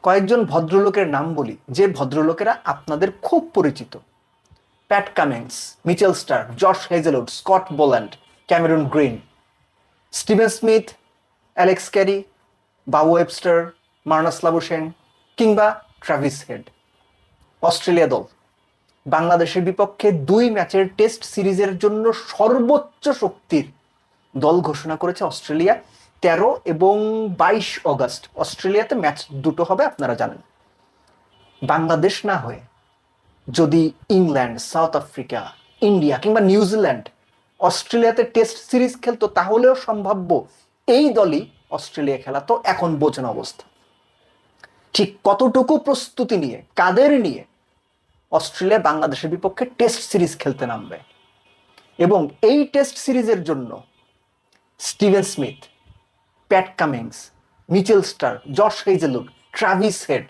কয়েকজন ভদ্রলোকের নাম বলি, যে ভদ্রলোকেরা আপনাদের খুব পরিচিত: Pat Cummins, Mitchell Starc, Josh Hazlewood, Scott Boland, Cameron Green, Steven Smith, Alex Carey, Beau Webster, Marnus Labuschagne কিংবা ট্রাভিস হেড। অস্ট্রেলিয়া দল বাংলাদেশের বিপক্ষে 2 ম্যাচের টেস্ট সিরিজের জন্য সর্বোচ্চ শক্তির দল ঘোষণা করেছে অস্ট্রেলিয়া। 13 এবং 22 অগস্ট অস্ট্রেলিয়াতে ম্যাচ দুটো হবে, আপনারা জানেন। বাংলাদেশ না হয়ে যদি ইংল্যান্ড, সাউথ আফ্রিকা, ইন্ডিয়া কিংবা নিউজিল্যান্ড অস্ট্রেলিয়াতে টেস্ট সিরিজ খেলতো, তাহলেও সম্ভাব্য এই দলই অস্ট্রেলিয়া খেলা। তো এখন বোঝেন অবস্থা ঠিক কতটুকু প্রস্তুতি নিয়ে, কাদের নিয়ে অস্ট্রেলিয়া বাংলাদেশের বিপক্ষে টেস্ট সিরিজ খেলতে নামবে। এবং এই টেস্ট সিরিজের জন্য Steven Smith, Pat Cummins, Mitchell Starc, Josh Hazlewood, Travis Head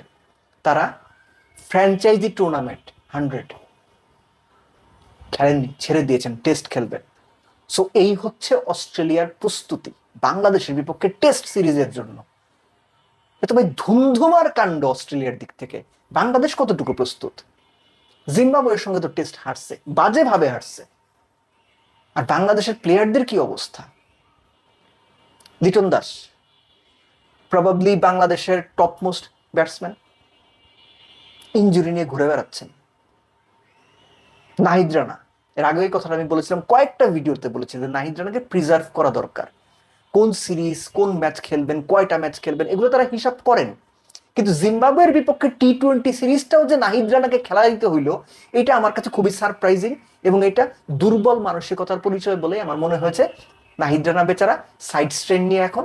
তারা ফ্র্যাঞ্চাইজি টুর্নামেন্ট 100 খেলেননি, ছেড়ে দিয়েছেন, টেস্ট খেলবেন। সো এই হচ্ছে অস্ট্রেলিয়ার প্রস্তুতি বাংলাদেশের বিপক্ষে টেস্ট সিরিজের জন্য। এটা ভাই ধুমধুমার কাণ্ড অস্ট্রেলিয়ার দিক থেকে। বাংলাদেশ কতটুকু প্রস্তুত? জিম্বাবুয়ের সঙ্গে তো টেস্ট হারছে, বাজেভাবে হারছে। আর বাংলাদেশের প্লেয়ারদের কি অবস্থা? লিটন দাস প্রবাবলি বাংলাদেশের টপ মোস্ট ব্যাটসম্যান, ইনজুরি নিয়ে ঘুরে বেড়াচ্ছেন। নাহিদ রানা, এর আগে এই কথাটা আমি বলেছিলাম, কয়েকটা ভিডিওতে বলেছি যে নাহিদ রানাকে প্রিজার্ভ করা দরকার। কোন সিরিজ, কোন ম্যাচ খেলবেন, কয়টা ম্যাচ খেলবেন, এগুলো তারা হিসাব করেন। কিন্তু জিম্বাবুয়ের বিপক্ষে T20 সিরিজটাও যে নাহিদ রানাকে খেলা দিতে হইলো, এটা আমার কাছে খুবই সারপ্রাইজিং। এবং এটা দুর্বল মানসিকতার পরিচয় বলে আমার মনে হয়েছে। নাহিদ রানা বেচারা সাইড স্ট্রেন নিয়ে এখন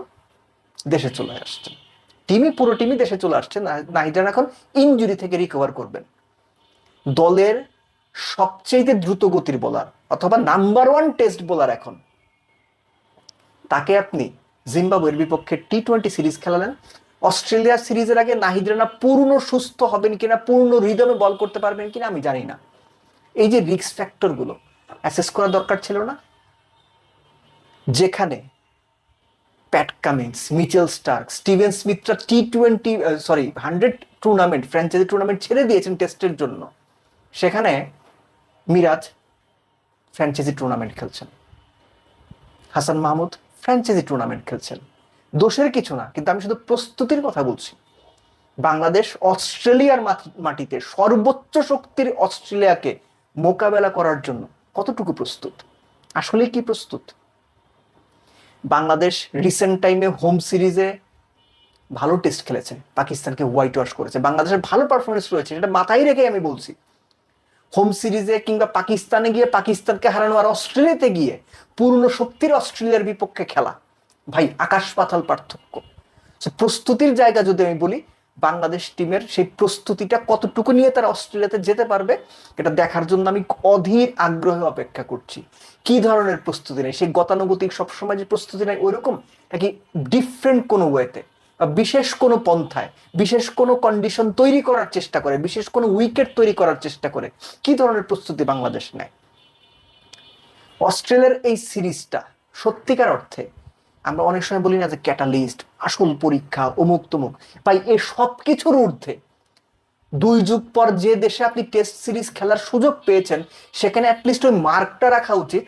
দেশে চলে আসছেন। পুরো টিমই দেশে চলে আসছে। নাহিদ রানা এখন ইনজুরি থেকে রিকভার করবেন। দলের সবচেয়ে দ্রুত গতির বোলার অথবা নাম্বার 1 টেস্ট বোলার এখন, তাকে আপনি জিম্বাবুয়ের বিপক্ষে T20 সিরিজ খেলালেন। অস্ট্রেলিয়া সিরিজের আগে নাহিদ রানা পূর্ণ সুস্থ হবেন কিনা, পূর্ণ রিদমে বল করতে পারবেন কিনা আমি জানি না। এই যে রিস্ক ফ্যাক্টর গুলো অ্যাসেস করা দরকার ছিল না? যেখানে Pat Cummins, Mitchell Starc, Steven স্মিথরা T20 100 টুর্নামেন্ট, ফ্র্যাঞ্চাইজি টুর্নামেন্ট ছেড়ে দিয়েছেন টেস্টের জন্য, সেখানে মিরাজ ফ্র্যাঞ্চাইজি টুর্নামেন্ট খেলছেন, হাসান মাহমুদ ফ্র্যাঞ্চাইজি টুর্নামেন্ট খেলছেন। দোষের কিছু না, কিন্তু আমি শুধু প্রস্তুতির কথা বলছি। বাংলাদেশ অস্ট্রেলিয়ার মাটিতে সর্বোচ্চ শক্তির অস্ট্রেলিয়াকে মোকাবেলা করার জন্য কতটুকু প্রস্তুত? আসলে কি প্রস্তুত? বাংলাদেশ রিসেন্ট টাইমে হোম সিরিজে ভালো টেস্ট খেলেছে, পাকিস্তানকে হোয়াইট ওয়াশ করেছে। বাংলাদেশের ভালো পারফরমেন্স রয়েছে, সেটা মাথায় রেখে আমি বলছি। হোম সিরিজে কিংবা পাকিস্তানে গিয়ে পাকিস্তানকে হারানো, আর অস্ট্রেলিয়াতে গিয়ে পূর্ণ শক্তির অস্ট্রেলিয়ার বিপক্ষে খেলা, ভাই আকাশ পাতাল পার্থক্য। প্রস্তুতির জায়গা যদি আমি বলি, বাংলাদেশ টিমের সেই প্রস্তুতিটা কতটুকু নিয়ে তারা অস্ট্রেলিয়াতে যেতে পারবে, এটা দেখার জন্য আমি অধীর আগ্রহে অপেক্ষা করছি। কি ধরনের প্রস্তুতি নেই, সেই গতানুগতিক সবসময় যে প্রস্তুতি নেই ওইরকম, নাকি ডিফারেন্ট কোনো ওয়েতে বা বিশেষ কোনো পন্থায়, বিশেষ কোনো কন্ডিশন তৈরি করার চেষ্টা করে, বিশেষ কোনো উইকেট তৈরি করার চেষ্টা করে, কি ধরনের প্রস্তুতি বাংলাদেশ নেয়? অস্ট্রেলিয়ার এই সিরিজটা সত্যিকার অর্থে, আমরা অনেক সময় বলি না যে ক্যাটালিস্ট, আসল পরীক্ষা, অমুক তমুক, ভাই এ সব কিছুর ঊর্ধ্বে 2 যুগ পর যে দেশে আপনি টেস্ট সিরিজ খেলার সুযোগ পেয়েছেন, সেখানে অ্যাটলিস্ট ওই মার্কটা রাখা উচিত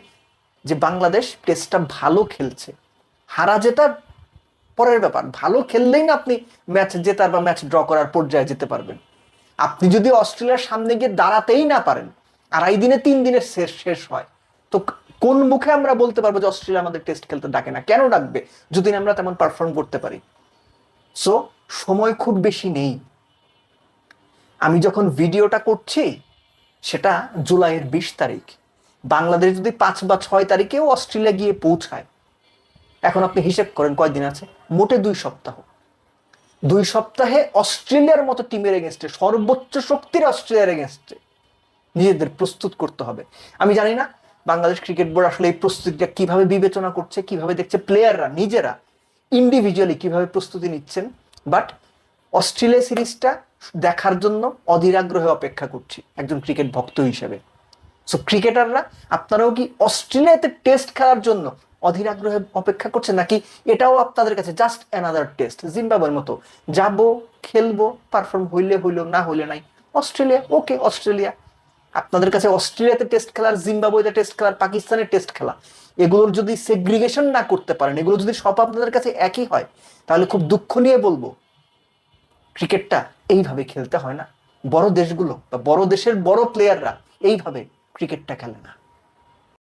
যে বাংলাদেশ টেস্টটা ভালো খেলছে। হারা জেতা পরের ব্যাপার, ভালো খেললেই না আপনি ম্যাচ জেতার বা ম্যাচ ড্র করার পর্যায়ে যেতে পারবেন। আপনি যদি অস্ট্রেলিয়ার সামনে গিয়ে দাঁড়াতেই না পারেন, 2.5 দিনে 3 দিনের শেষ হয়, তো কোন মুখে আমরা বলতে পারবো যে অস্ট্রেলিয়া আমাদের টেস্ট খেলতে ডাকে না? কেন ডাকবে যদি আমরা তেমন পারফর্ম করতে পারি? সো সময় খুব বেশি নেই। আমি যখন ভিডিওটা করছি সেটা জুলাইয়ের 20 তারিখ। বাংলাদেশ যদি 5 বা 6 তারিখেও অস্ট্রেলিয়া গিয়ে পৌঁছায়, এখন আপনি হিসেব করেন কয়দিন আছে? মোটে 2 সপ্তাহ। 2 সপ্তাহে অস্ট্রেলিয়ার মতো টিমের এগেনস্টে, সর্বোচ্চ শক্তির অস্ট্রেলিয়ার এগেনস্টে নিজেদের প্রস্তুত করতে হবে। আমি জানি না বাংলাদেশ ক্রিকেট বোর্ড আসলে এই প্রস্তুতিটা কিভাবে বিবেচনা করছে, কিভাবে দেখছে, প্লেয়াররা নিজেরা ইন্ডিভিজুয়ালি কিভাবে প্রস্তুতি নিচ্ছেন, বাট অস্ট্রেলিয়া সিরিজটা দেখার জন্য অধীর আগ্রহে অপেক্ষা করছি একজন ক্রিকেট ভক্ত হিসেবে। সো ক্রিকেটাররা, আপনারাও কি অস্ট্রেলিয়াতে টেস্ট খেলার জন্য অধীর আগ্রহে অপেক্ষা করছেন, নাকি এটাও আপনাদের কাছে জাস্ট অ্যানাদার টেস্ট? জিম্বাবুয়ের মতো যাবো, খেলবো, পারফর্ম হইলে হইলো, না হইলে নাই। অস্ট্রেলিয়া, ওকে অস্ট্রেলিয়া, আপনাদের কাছে অস্ট্রেলিয়াতে টেস্ট খেলার, জিম্বাবুয়েতে টেস্ট খেলার, পাকিস্তানের টেস্ট খেলা, এগুলোর যদি সেগ্রিগেশন না করতে পারেন, এগুলো যদি সব আপনাদের কাছে একই হয়, তাহলে খুব দুঃখ নিয়ে বলবো ক্রিকেটটা এইভাবে খেলতে হয় না। বড় দেশগুলো বা বড় দেশের বড় প্লেয়াররা এইভাবে ক্রিকেটটা খেলে না।